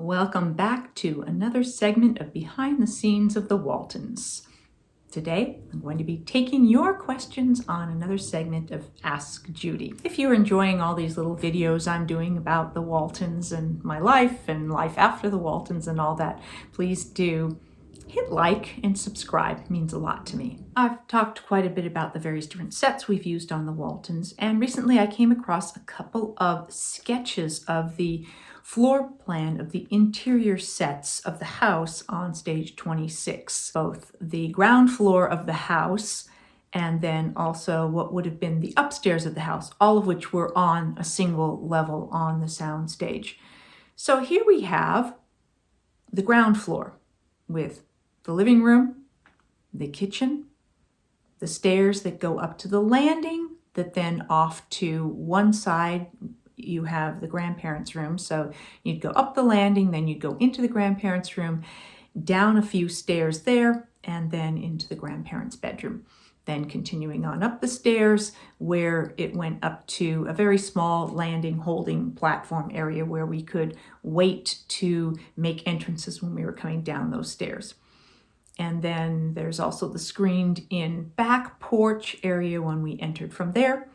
Welcome back to another segment of Behind the Scenes of the Waltons. Today, I'm going to be taking your questions on another segment of Ask Judy. If you're enjoying all these little videos I'm doing about the Waltons and my life and life after the Waltons and all that, please do hit like and subscribe. It means a lot to me. I've talked quite a bit about the various different sets we've used on the Waltons, and recently I came across a couple of sketches of the floor plan of the interior sets of the house on stage 26, both the ground floor of the house and then also what would have been the upstairs of the house, all of which were on a single level on the sound stage. So here we have the ground floor with the living room, the kitchen, the stairs that go up to the landing that then off to one side you have the grandparents' room. So you'd go up the landing, then you'd go into the grandparents' room, down a few stairs there, and then into the grandparents' bedroom. Then continuing on up the stairs where it went up to a very small landing holding platform area where we could wait to make entrances when we were coming down those stairs. And then there's also the screened in back porch area when we entered from there.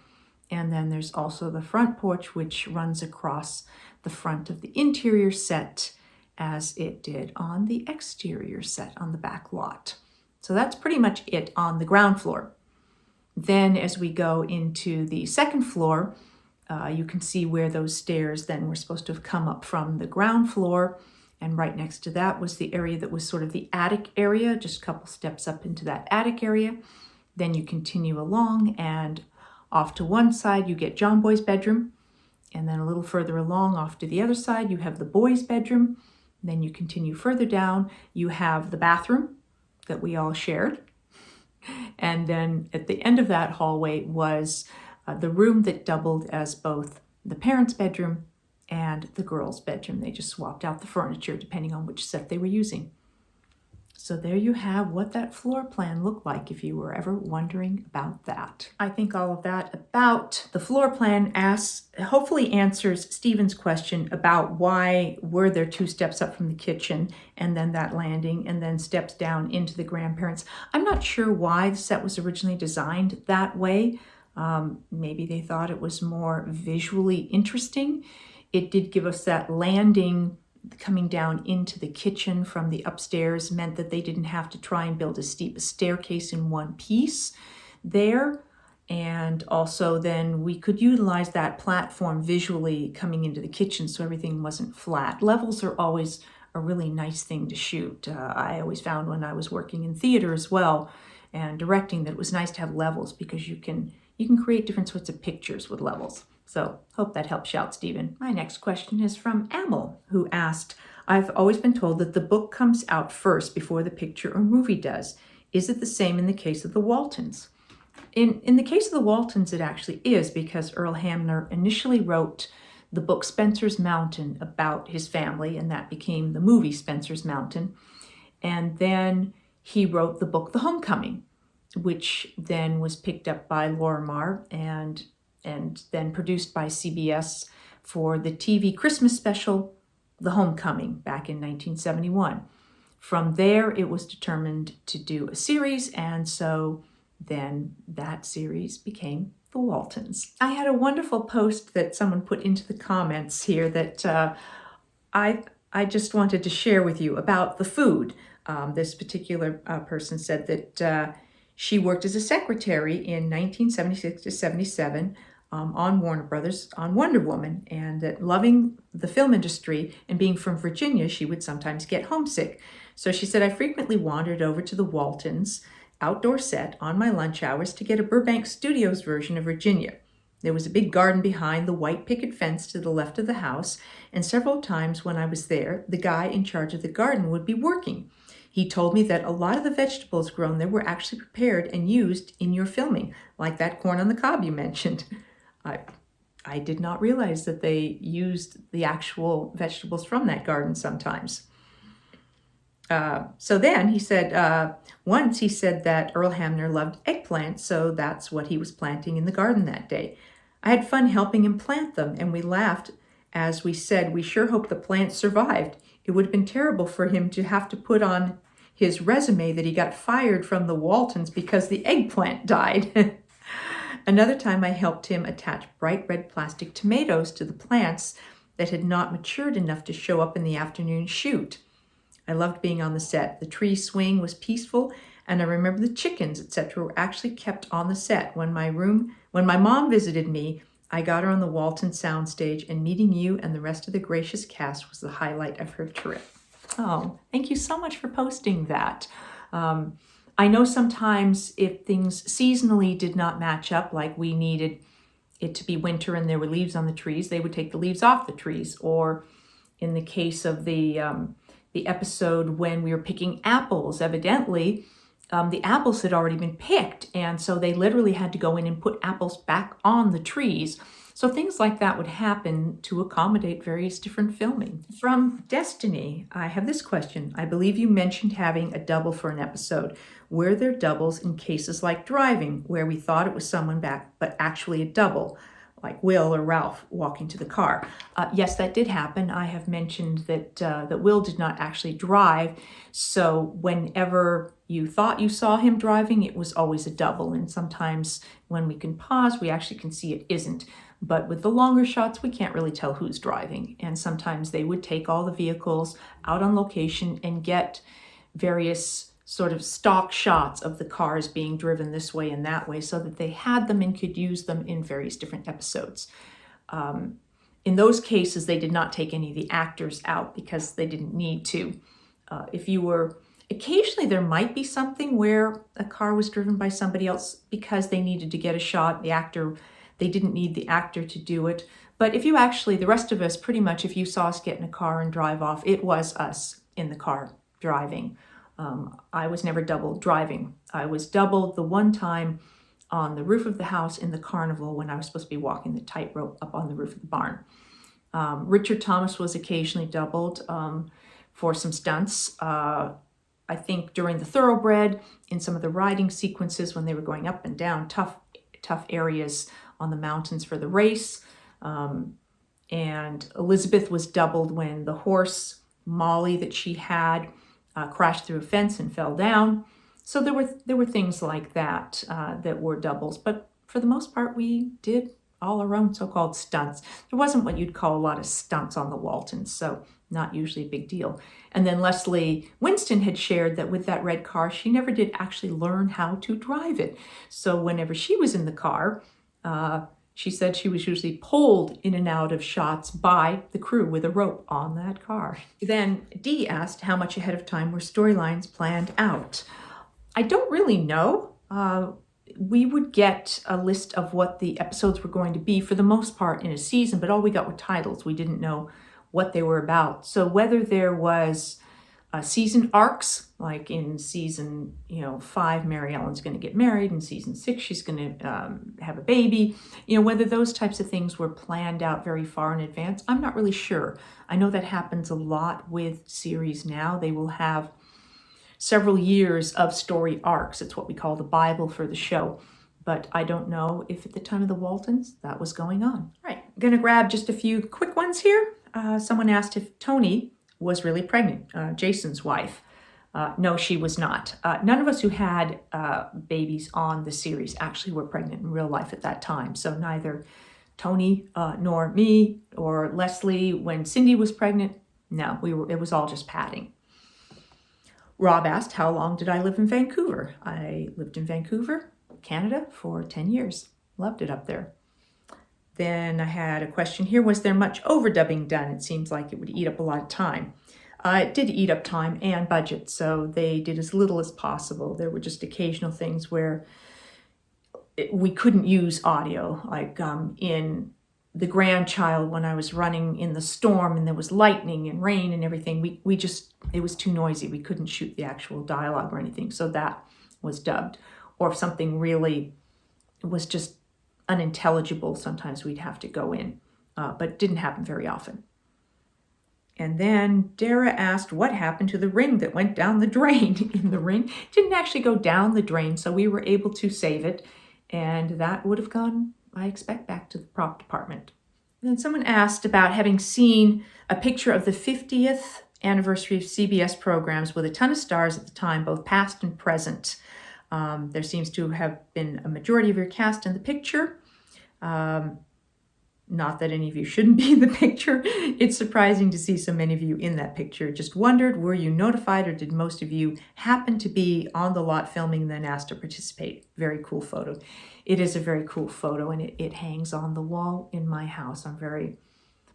And then there's also the front porch, which runs across the front of the interior set as it did on the exterior set on the back lot. So that's pretty much it on the ground floor. Then as we go into the second floor, you can see where those stairs then were supposed to have come up from the ground floor. And right next to that was the area that was sort of the attic area, just a couple steps up into that attic area. Then you continue along and off to one side, you get John Boy's bedroom. And then a little further along, off to the other side, you have the boys' bedroom. Then you continue further down, you have the bathroom that we all shared. And then at the end of that hallway was the room that doubled as both the parents' bedroom and the girls' bedroom. They just swapped out the furniture depending on which set they were using. So there you have what that floor plan looked like if you were ever wondering about that. I think all of that about the floor plan hopefully answers Stephen's question about why were there two steps up from the kitchen and then that landing and then steps down into the grandparents. I'm not sure why the set was originally designed that way. Maybe they thought it was more visually interesting. It did give us that landing coming down into the kitchen from the upstairs, meant that they didn't have to try and build as steep a staircase in one piece there. And also then we could utilize that platform visually coming into the kitchen so everything wasn't flat. Levels are always a really nice thing to shoot. I always found when I was working in theater as well and directing that it was nice to have levels because you can create different sorts of pictures with levels. So hope that helps you out, Stephen. My next question is from Amel, who asked, I've always been told that the book comes out first before the picture or movie does. Is it the same in the case of the Waltons? In the case of the Waltons, it actually is, because Earl Hamner initially wrote the book Spencer's Mountain about his family, and that became the movie Spencer's Mountain. And then he wrote the book The Homecoming, which then was picked up by Lorimar and then produced by CBS for the TV Christmas special, The Homecoming, back in 1971. From there, it was determined to do a series, and so then that series became The Waltons. I had a wonderful post that someone put into the comments here that I just wanted to share with you about the food. This particular person said that she worked as a secretary in 1976 to 77 on Warner Brothers, on Wonder Woman, and that loving the film industry and being from Virginia, she would sometimes get homesick. So she said, I frequently wandered over to the Waltons outdoor set on my lunch hours to get a Burbank Studios version of Virginia. There was a big garden behind the white picket fence to the left of the house, and several times when I was there, the guy in charge of the garden would be working. He told me that a lot of the vegetables grown there were actually prepared and used in your filming, like that corn on the cob you mentioned. I did not realize that they used the actual vegetables from that garden sometimes. So then he said, once he said that Earl Hamner loved eggplants, so that's what he was planting in the garden that day. I had fun helping him plant them, and we laughed as we said, we sure hope the plants survived. It would have been terrible for him to have to put on his resume that he got fired from the Waltons because the eggplant died. Another time I helped him attach bright red plastic tomatoes to the plants that had not matured enough to show up in the afternoon shoot. I loved being on the set. The tree swing was peaceful, and I remember the chickens, etc., were actually kept on the set. When my mom visited me, I got her on the Walton soundstage, and meeting you and the rest of the gracious cast was the highlight of her trip. Oh, thank you so much for posting that. I know sometimes if things seasonally did not match up, like we needed it to be winter and there were leaves on the trees, they would take the leaves off the trees. Or in the case of the episode when we were picking apples, evidently, the apples had already been picked, and so they literally had to go in and put apples back on the trees. So things like that would happen to accommodate various different filming. From Destiny, I have this question. I believe you mentioned having a double for an episode. Were there doubles in cases like driving, where we thought it was someone back, but actually a double, like Will or Ralph walking to the car? Yes, that did happen. I have mentioned that Will did not actually drive, so whenever you thought you saw him driving, it was always a double. And sometimes when we can pause, we actually can see it isn't. But with the longer shots, we can't really tell who's driving. And sometimes they would take all the vehicles out on location and get various sort of stock shots of the cars being driven this way and that way, so that they had them and could use them in various different episodes. In those cases, they did not take any of the actors out because they didn't need to. Occasionally there might be something where a car was driven by somebody else because they needed to get a shot. They didn't need the actor to do it. But if you actually, the rest of us, pretty much, if you saw us get in a car and drive off, it was us in the car driving. I was never double driving. I was doubled the one time on the roof of the house in the carnival when I was supposed to be walking the tightrope up on the roof of the barn. Richard Thomas was occasionally doubled for some stunts. I think during the Thoroughbred, in some of the riding sequences when they were going up and down tough areas on the mountains for the race. And Elizabeth was doubled when the horse, Molly, that she had crashed through a fence and fell down. So there were things like that that were doubles. But for the most part, we did all our own so-called stunts. There wasn't what you'd call a lot of stunts on the Waltons, so not usually a big deal. And then Leslie Winston had shared that with that red car, she never did actually learn how to drive it. So whenever she was in the car, she said she was usually pulled in and out of shots by the crew with a rope on that car. Then Dee asked how much ahead of time were storylines planned out. I don't really know. We would get a list of what the episodes were going to be for the most part in a season, but all we got were titles. We didn't know what they were about. So whether there was season arcs, like in season 5, Mary Ellen's going to get married, in season 6 she's going to have a baby, whether those types of things were planned out very far in advance, I'm not really sure. I know that happens a lot with series now. They will have several years of story arcs. It's what we call the Bible for the show. But I don't know if at the time of the Waltons that was going on. All right, I'm going to grab just a few quick ones here. Someone asked if Tony was really pregnant, Jason's wife. No, she was not. None of us who had babies on the series actually were pregnant in real life at that time. So neither Tony nor me or Leslie, when Cindy was pregnant, no, it was all just padding. Rob asked, how long did I live in Vancouver? I lived in Vancouver, Canada, for 10 years. Loved it up there. Then I had a question here. Was there much overdubbing done? It seems like it would eat up a lot of time. It did eat up time and budget, so they did as little as possible. There were just occasional things where we couldn't use audio, like in The Grandchild, when I was running in the storm and there was lightning and rain and everything, it was too noisy. We couldn't shoot the actual dialogue or anything, so that was dubbed. Or if something really was just unintelligible, sometimes we'd have to go in, but it didn't happen very often. And then Dara asked what happened to the ring that went down the drain. In the ring didn't actually go down the drain, so we were able to save it, and that would have gone, I expect, back to the prop department. And then someone asked about having seen a picture of the 50th anniversary of CBS programs with a ton of stars at the time, both past and present. There seems to have been a majority of your cast in the picture. Not that any of you shouldn't be in the picture. It's surprising to see so many of you in that picture. Just wondered, were you notified, or did most of you happen to be on the lot filming and then asked to participate? Very cool photo. It is a very cool photo, and it hangs on the wall in my house. I'm very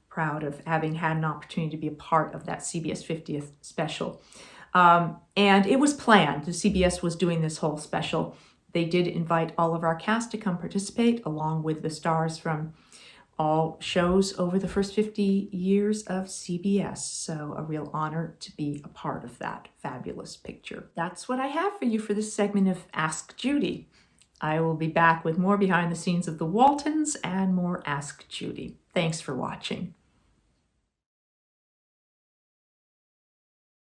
proud of having had an opportunity to be a part of that CBS 50th special. And it was planned. The CBS was doing this whole special. They did invite all of our cast to come participate, along with the stars from all shows over the first 50 years of CBS. So a real honor to be a part of that fabulous picture. That's what I have for you for this segment of Ask Judy. I will be back with more behind the scenes of the Waltons and more Ask Judy. Thanks for watching.